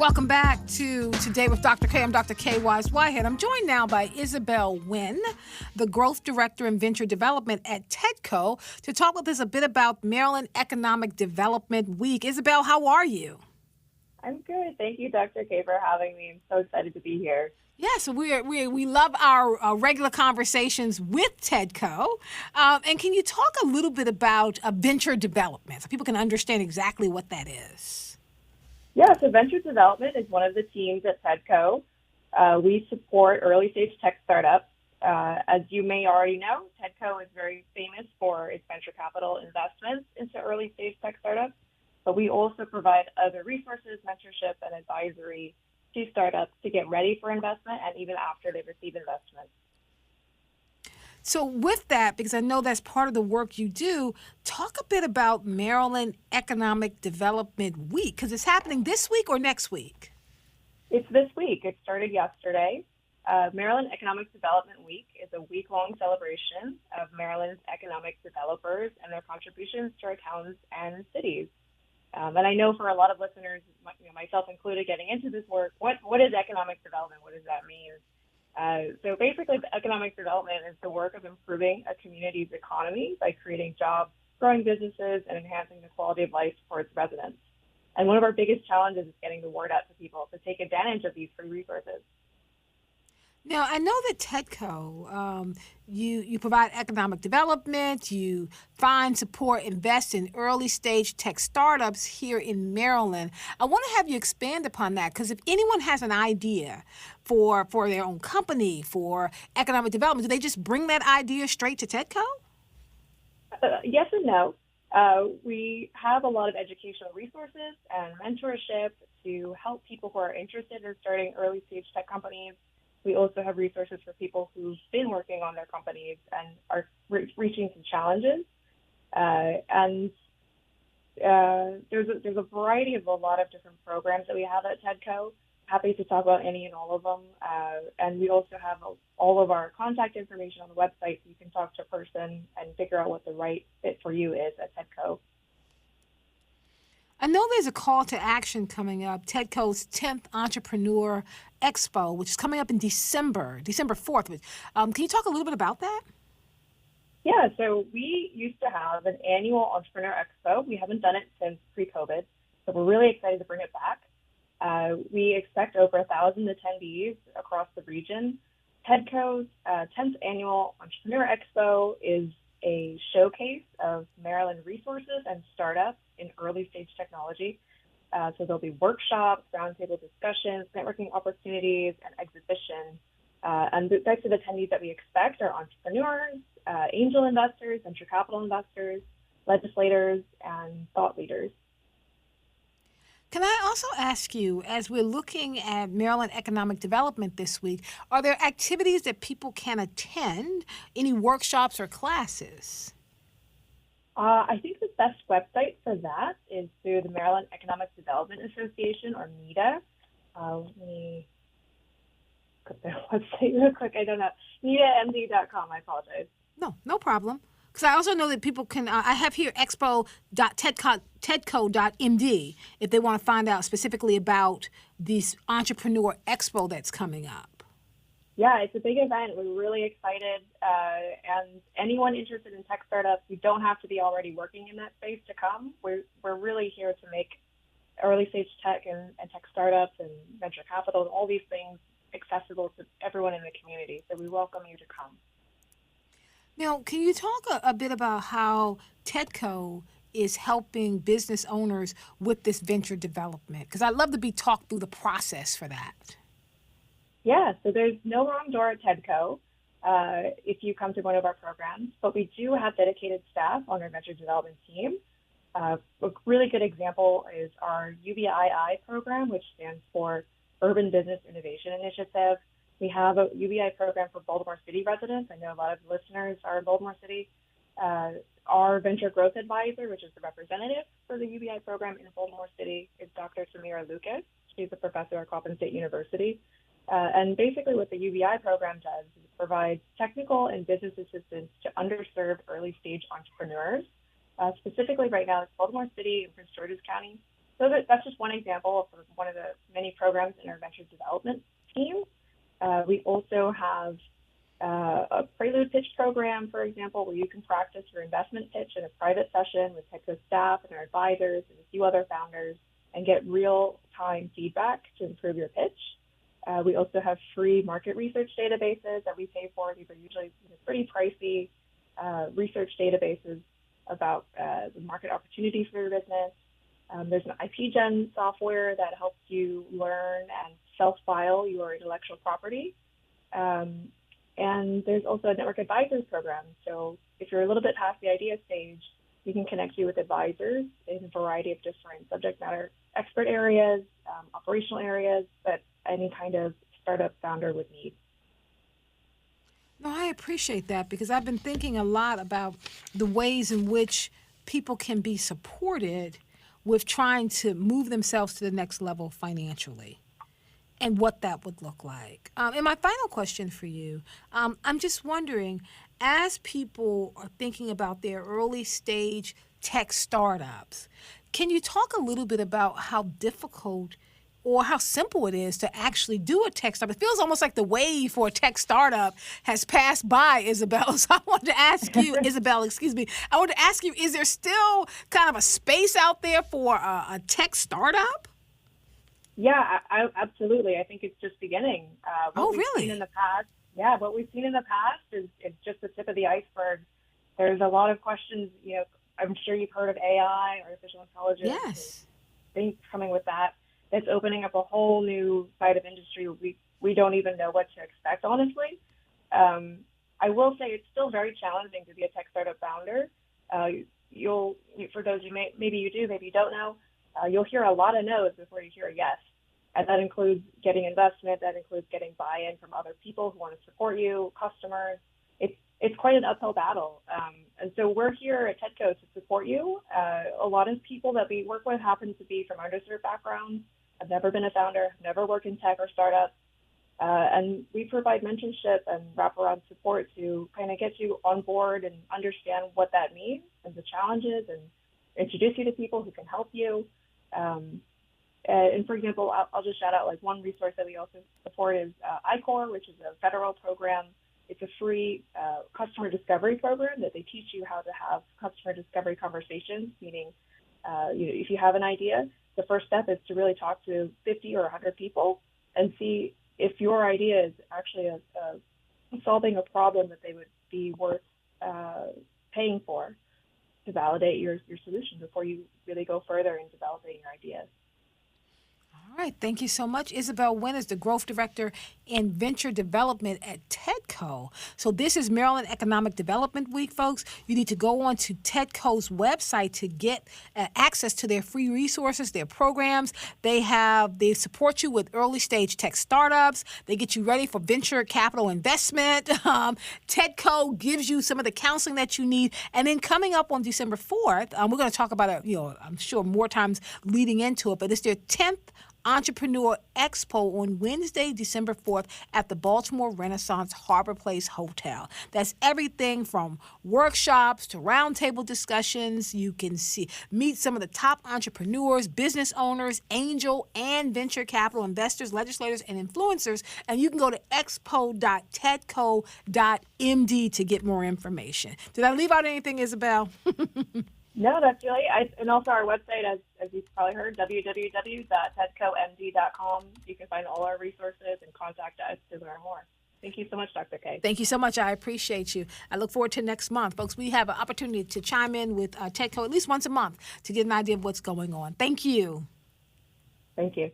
Welcome back to Today with Dr. Kaye. I'm Dr. Kaye Whitehead. I'm joined now by Isabel Wynn, the Growth Director in Venture Development at TEDCO, to talk with us a bit about Maryland Economic Development Week. Isabel, how are you? I'm good. Thank you, Dr. Kaye, for having me. I'm so excited to be here. Yeah, so we love our regular conversations with TEDCO. And can you talk a little bit about venture development so people can understand exactly what that is? Yeah, so venture development is one of the teams at TEDCO. We support early stage tech startups. As you may already know, TEDCO is very famous for its venture capital investments into early stage tech startups, but we also provide other resources, mentorship, and advisory to startups to get ready for investment and even after they receive investment. So with that, because I know that's part of the work you do, talk a bit about Maryland Economic Development Week, because it's happening this week or next week? It's this week. It started yesterday. Maryland Economic Development Week is a week-long celebration of Maryland's economic developers and their contributions to our towns and cities. And I know for a lot of listeners, myself included, getting into this work, what is economic development? What does that mean? So basically, economic development is the work of improving a community's economy by creating jobs, growing businesses, and enhancing the quality of life for its residents. And one of our biggest challenges is getting the word out to people to take advantage of these free resources. Now, I know that TEDCO, you provide economic development, you find, support, invest in early stage tech startups here in Maryland. I want to have you expand upon that, because if anyone has an idea for their own company, for economic development, do they just bring that idea straight to TEDCO? Yes and no. We have a lot of educational resources and mentorship to help people who are interested in starting early stage tech companies. We also have resources for people who've been working on their companies and are reaching some challenges. There's a variety of a lot of different programs that we have at TEDCO. Happy to talk about any and all of them. And we also have all of our contact information on the website, so you can talk to a person and figure out what the right fit for you is at TEDCO. I know there's a call to action coming up, TEDCO's 10th Entrepreneur Expo, which is coming up in December 4th. Can you talk a little bit about that? Yeah, so we used to have an annual Entrepreneur Expo. We haven't done it since pre-COVID, so we're really excited to bring it back. We expect over 1,000 attendees across the region. TEDCO's 10th Annual Entrepreneur Expo is a showcase of Maryland resources and startups in early stage technology. So there'll be workshops, roundtable discussions, networking opportunities, and exhibitions. And the types of attendees that we expect are entrepreneurs, angel investors, venture capital investors, legislators, and thought leaders. Can I also ask you, as we're looking at Maryland economic development this week, are there activities that people can attend, any workshops or classes? I think the best website for that is through the Maryland Economic Development Association, or MEDA. Let me put their website real quick. I don't know. MEDAMD.com. I apologize. No problem. Because I also know that people can, I have here expo.tedco.md if they want to find out specifically about this Entrepreneur Expo that's coming up. Yeah, it's a big event. We're really excited. And anyone interested in tech startups, you don't have to be already working in that space to come. We're really here to make early stage tech and tech startups and venture capital and all these things accessible to everyone in the community. So we welcome you to come. Now, can you talk a bit about how TEDCO is helping business owners with this venture development? Because I'd love to be talked through the process for that. Yeah, so there's no wrong door at TEDCO if you come to one of our programs, but we do have dedicated staff on our venture development team. A really good example is our UBII program, which stands for Urban Business Innovation Initiative. We have a UBI program for Baltimore City residents. I know a lot of listeners are in Baltimore City. Our venture growth advisor, which is the representative for the UBI program in Baltimore City, is Dr. Samira Lucas. She's a professor at Coppin State University. And basically what the UBI program does is it provides technical and business assistance to underserved early stage entrepreneurs. Specifically right now, it's Baltimore City and Prince George's County. So that's just one example of one of the many programs in our venture development team. We also have a prelude pitch program, for example, where you can practice your investment pitch in a private session with TEDCO staff and our advisors and a few other founders and get real-time feedback to improve your pitch. We also have free market research databases that we pay for. These are usually pretty pricey research databases about the market opportunity for your business. There's an IP Gen software that helps you learn and self-file your intellectual property. And there's also a network advisors program. So if you're a little bit past the idea stage, we can connect you with advisors in a variety of different subject matter expert areas, operational areas that any kind of startup founder would need. No, I appreciate that because I've been thinking a lot about the ways in which people can be supported with trying to move themselves to the next level financially and what that would look like. And my final question for you, I'm just wondering, as people are thinking about their early stage tech startups, can you talk a little bit about how difficult or how simple it is to actually do a tech startup? It feels almost like the wave for a tech startup has passed by, Isabel. So I wanted to ask you, Isabel, excuse me, I wanted to ask you, is there still kind of a space out there for a tech startup? Yeah, absolutely. I think it's just beginning. Oh, really? Seen in the past, what we've seen in the past is it's just the tip of the iceberg. There's a lot of questions, I'm sure you've heard of AI, artificial intelligence. Yes. Things coming with that. It's opening up a whole new side of industry. We don't even know what to expect, honestly. I will say it's still very challenging to be a tech startup founder. For those maybe you do, maybe you don't know, you'll hear a lot of no's before you hear a yes. And that includes getting investment, that includes getting buy-in from other people who want to support you, customers. It's quite an uphill battle. And so we're here at TEDCO to support you. A lot of people that we work with happen to be from underserved backgrounds. I've never been a founder, never worked in tech or startups. And we provide mentorship and wraparound support to kind of get you on board and understand what that means and the challenges and introduce you to people who can help you. And for example, I'll just shout out like one resource that we also support is ICOR, which is a federal program. It's a free customer discovery program that they teach you how to have customer discovery conversations, meaning if you have an idea, the first step is to really talk to 50 or 100 people and see if your idea is actually solving a problem that they would be worth paying for to validate your solution before you really go further in developing your ideas. All right. Thank you so much. Isabel Wynn is the Growth Director in Venture Development at TEDCO. So this is Maryland Economic Development Week, folks. You need to go on to TEDCO's website to get access to their free resources, their programs. They support you with early stage tech startups. They get you ready for venture capital investment. TEDCO gives you some of the counseling that you need. And then coming up on December 4th, we're going to talk about it, I'm sure more times leading into it, but it's their 10th Entrepreneur Expo on Wednesday, December 4th at the Baltimore Renaissance Harbor Place Hotel. That's everything from workshops to roundtable discussions. You can meet some of the top entrepreneurs, business owners, angel and venture capital investors, legislators, and influencers. And you can go to expo.tedco.md to get more information. Did I leave out anything, Isabel? No, that's really, and also our website, as you've probably heard, www.tedcomd.com. You can find all our resources and contact us to learn more. Thank you so much, Dr. Kaye. Thank you so much. I appreciate you. I look forward to next month. Folks, we have an opportunity to chime in with TEDCO at least once a month to get an idea of what's going on. Thank you. Thank you.